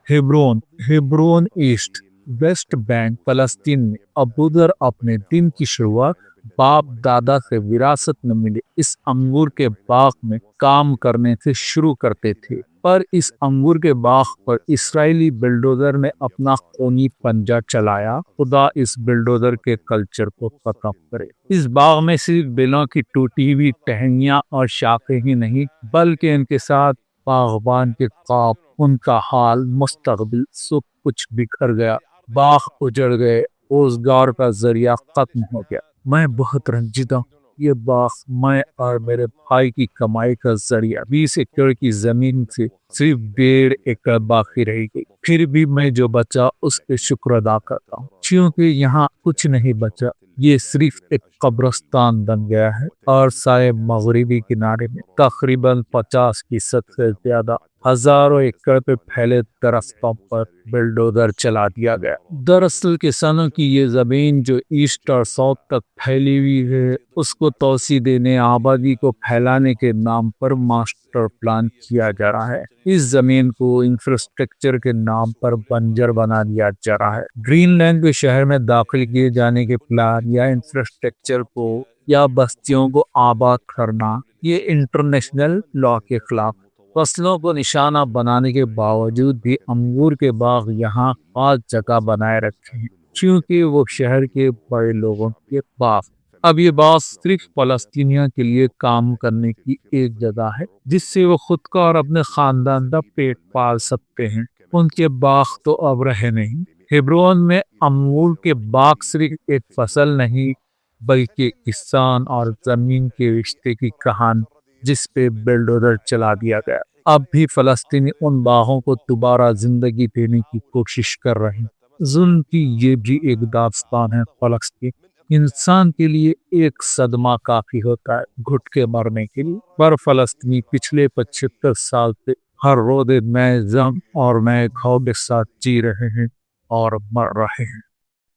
Hebron east West Bank फलस्तीन में अबू ज़र अपने दिन की शुरुआत बाप दादा से विरासत में मिले इस अंगूर के बाग में काम करने से शुरू करते थे, पर इस अंगूर के बाग पर इसराइली बिल्डोजर ने अपना खूनी पंजा चलाया। खुदा इस बिल्डोजर के कल्चर को खत्म करे। इस बाग में सिर्फ बेलों की टूटी हुई टहनियां और शाखें ही नहीं, बल्कि इनके साथ बागबान के ख्वाब, उनका हाल, मुस्तकबिल, सब कुछ बिखर गया। बाग उजड़ गए, रोजगार का जरिया खत्म हो गया। मैं बहुत रंजीदा हूँ। ये बाग मैं और मेरे भाई की कमाई का जरिया। 20 एकड़ की जमीन से सिर्फ 1.5 एकड़ बाकी रह गई। फिर भी मैं जो बचा उस पे शुक्र अदा करता हूँ, क्योंकि यहाँ कुछ नहीं बचा। ये सिर्फ एक कब्रिस्तान बन गया है और सारे मगरिबी किनारे में तकरीबन 50% से ज्यादा हजारों एकड़ पे फैले दरख्तों पर बिल्डोजर चला दिया गया। दरअसल किसानों की ये जमीन जो ईस्ट और साउथ तक फैली हुई है, उसको तौसी देने, आबादी को फैलाने के नाम पर मास्टर प्लान किया जा रहा है। इस जमीन को इंफ्रास्ट्रक्चर के नाम पर बंजर बना दिया जा रहा है। ग्रीनलैंड के शहर में दाखिल किए जाने के प्लान या इंफ्रास्ट्रक्चर को या बस्तियों को आबाद करना, ये इंटरनेशनल लॉ के खिलाफ। फसलों को निशाना बनाने के बावजूद भी अंगूर के बाग यहाँ खास जगह बनाए रखे हैं, क्योंकि वो शहर के बड़े लोगों के बाग। अब ये बाग सिर्फ फलस्तीनियों के लिए काम करने की एक जगह है, जिससे वो खुद का और अपने खानदान का पेट पाल सकते हैं। उनके बाग तो अब रहे नहीं। हेब्रोन में अंगूर के बाग सिर्फ एक फसल नहीं, बल्कि किसान और जमीन के रिश्ते की कहानी, जिस पे बिल्डोजर चला दिया गया। अब भी फलस्तीनी उन बागों को दोबारा जिंदगी देने की कोशिश कर रहे हैं। जुल्म की ये भी एक दास्तान है। फलस्तीन इंसान के लिए एक सदमा काफी होता है घुट के मरने के लिए, पर फलस्तीनी पिछले 75 साल से हर रोज नए जंग और नए खौफ के साथ जी रहे हैं और मर रहे हैं।